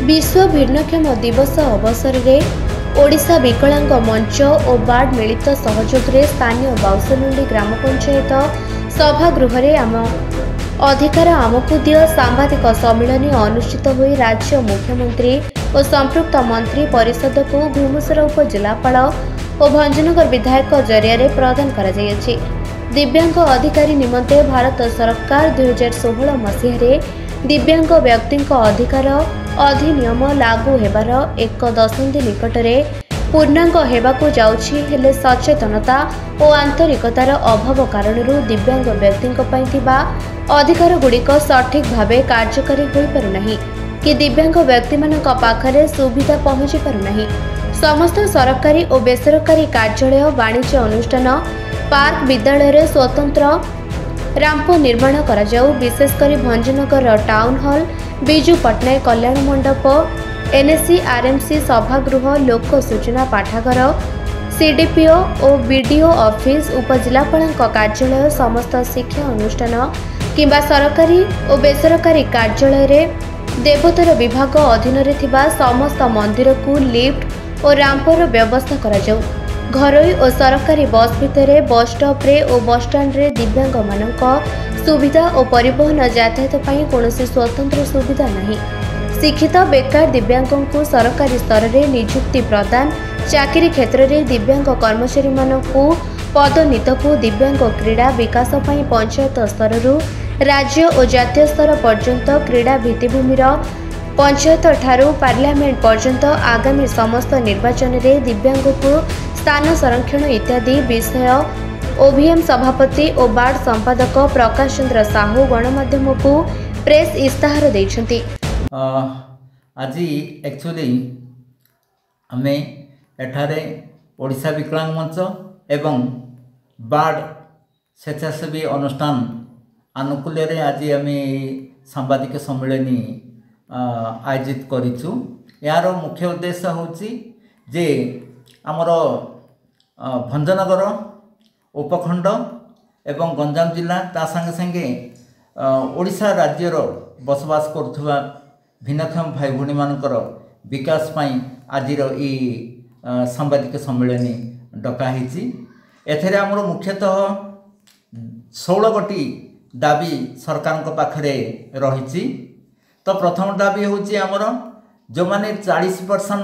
विश्व भिन्नक्षम दिवस अवसर में ओडिशा विकलांग मंच और बार्ड मिलित सहयोग में स्थानीय बाउसलुंडी ग्राम पंचायत सभागृह में आम अधिकार आमको दियो सांबादिक सम्मेलन अनुष्ठित हुई राज्य मुख्यमंत्री और संपृक्त मंत्री परिषद को भुवनेश्वर उपजिलापाल और भंजनगर विधायक जरिया प्रदान कर दिव्यांग अधिकारी निमंते भारत सरकार 2016 मसीह दिव्यांग व्यक्ति अधिकार अधिनियम लागू हेबार एक दशंधि निकटरे पूर्णांग हेबाकु जाउछि हेले सचेतनता और आंतरिकतार अभाव कारणरू दिव्यांग व्यक्ति अधिकार गुड़िक सठिक भावे कार्यकारी होई पारुनाही कि दिव्यांग व्यक्ति मानक पाखरे सुविधा पहुंची पारुनाही। समस्त सरकारी और बेसरकारी कार्यालय वाणिज्य अनुष्ठान पार्क विद्यालय स्वतंत्र रांप निर्माण करा जाऊ। विशेषकर भंजनगर टाउन हॉल बिजू पट्टनायक कल्याण मंडप एनएससी आरएमसी सभागृह लोक सूचना पाठागार सीडीपीओ और बीडीओ ऑफिस उपजिलापाल कार्यालय समस्त शिक्षा अनुष्ठान किंबा सरकारी और बेसरकारी कार्यालय रे देवोत्तर विभाग अधीन रे थिबा समस्त मंदिर को लिफ्ट और रांपर व्यवस्था करा जाऊ। घरोई और सरकारी बस भितर बस स्टॉप रे और बस स्टैंड रे दिव्यांग मानक सुविधा और परिवहन यातायात पई कोनोसी स्वतंत्र सुविधा नहीं। शिक्षित बेकार दिव्यांगों को सरकारी स्तर रे नियुक्ति प्रदान चाकरी क्षेत्र रे दिव्यांग कर्मचारी मानकु पदोन्नत को दिव्यांग क्रीड़ा विकास पई पंचायत स्तर रु राज्य और जातीय स्तर पर्यंत क्रीड़ा भित्तिभूमिर पंचायत ठारू पार्लियामेंट पर्यंत आगामी समस्त निर्वाचन रे दिव्यांग को स्थान संरक्षण इत्यादि विषय ओवीएम सभापति और वार्ड संपादक प्रकाश चंद्र साहू गणमाध्यम को प्रेस इस्ताहार देछंती। आज एक्चुअली आम एठारे ओडिशा विकलांग मंच एवं बार्ड स्वेच्छासेवी अनुष्ठान आनुकूल्य आज आम सांबादिक सम्मेलन आयोजित करिछु। यार मुख्य उद्देश्य होची जे आमर भंजनगर उपखंड एवं गंजाम जिला ता संगे संगे ओडिशा राज्यर बसवास करुवा भिन्नक्षम भाई भूणी मानकर विकास पाई आजिर ई सांबादिक सम्मेलन डकाही। एथेरे आमर मुख्यतः 16 गोटी दाबी सरकार पाखरे रही। तो प्रथम दाबी होची आमर जो माने 40%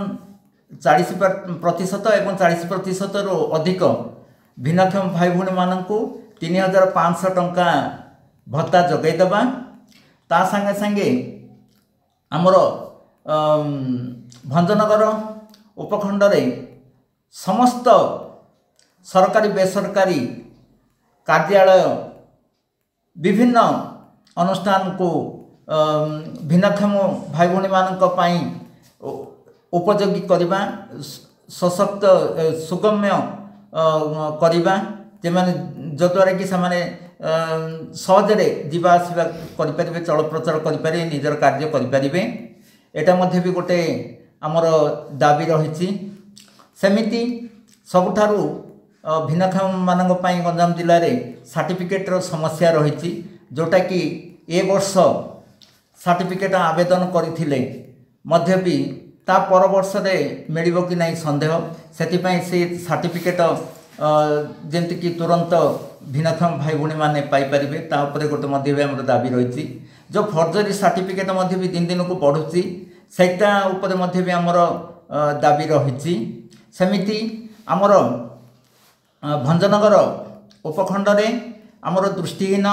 एवं 40% रो अधिक भिन्नक्षम भाई भूणी मानकु 3500 टंका भत्ता जगै देबा। ता संगे संगे आमर भंजनगर उपखंड रे समस्त सरकारी बेसरकारी कार्यालय विभिन्न अनुष्ठान को भिन्नक्षम भाई भूणी मानक पाई उपयोगी करबा सशक्त सुगम्य करबा जे माने जद्वारा कि से सहजरे जीवा आसवा करें चल प्रचार करें निजर कार्य करें। एटा मध्य भी गोटे आमर दाबी रही। सेमिति सबुठारु भिन्नक्षम मानक पाई गंजाम जिले में सर्टिफिकेटर समस्या रही जोटा कि ए वर्ष सर्टिफिकेट आवेदन करथिले मध्य भी ता पर वर्ष रे मिलिबो कि नहीं संदेह सेतिपई से सर्टिफिकेट जेमति कि तुरंत भिन्नक्षम भाई भूणी माने पाई परिबे ता ऊपर गोटे मध्य भी हमर दाबी रही। जो फर्जरी सर्टिफिकेट मध्य भी दिन दिन को बढ़ुची सेटा ऊपर मध्य भी हमर दाबी रही। सेमिति हमर भंजनगर उपखंड रे हमर दृष्टिहीन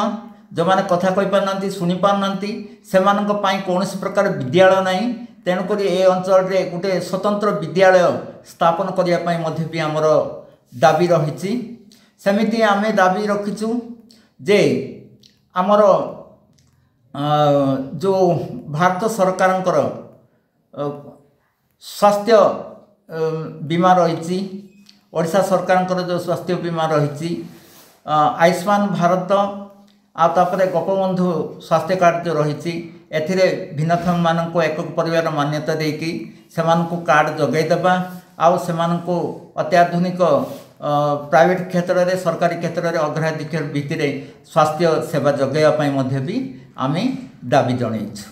जो माने कथा कहि पारनंती सुनि पारनंती सेमानक पई कोनोसी प्रकार विद्यालय नहीं। तेणुक ए अंचल रे गोटे स्वतंत्र विद्यालय स्थापन करिया पई मध्य भी हमर दाबी रही। सेमिति आमे दाबी रखिछु जे हमर जो भारत सरकारंकर स्वास्थ्य बीमा रही ओडिशा सरकारंकर जो स्वास्थ्य बीमा रही आयुष्मान भारत आपर गोपबंधु स्वास्थ्य कार्ड जो रही एथिरे भिन्नक्षम मानक एक परिवार मान्यता देकी सेमानकु कार्ड जगै देबा आउ सेमानकु अत्याधुनिक प्राइवेट क्षेत्र में सरकारी क्षेत्र में अग्राधिकार भित्तिरे स्वास्थ्य सेवा जगैया पई मध्य भी आमे दाबी जणैछु।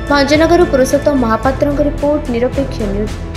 भंजनगर पुरुषोत्तम महापात्र रिपोर्ट निरपेक्ष न्यूज।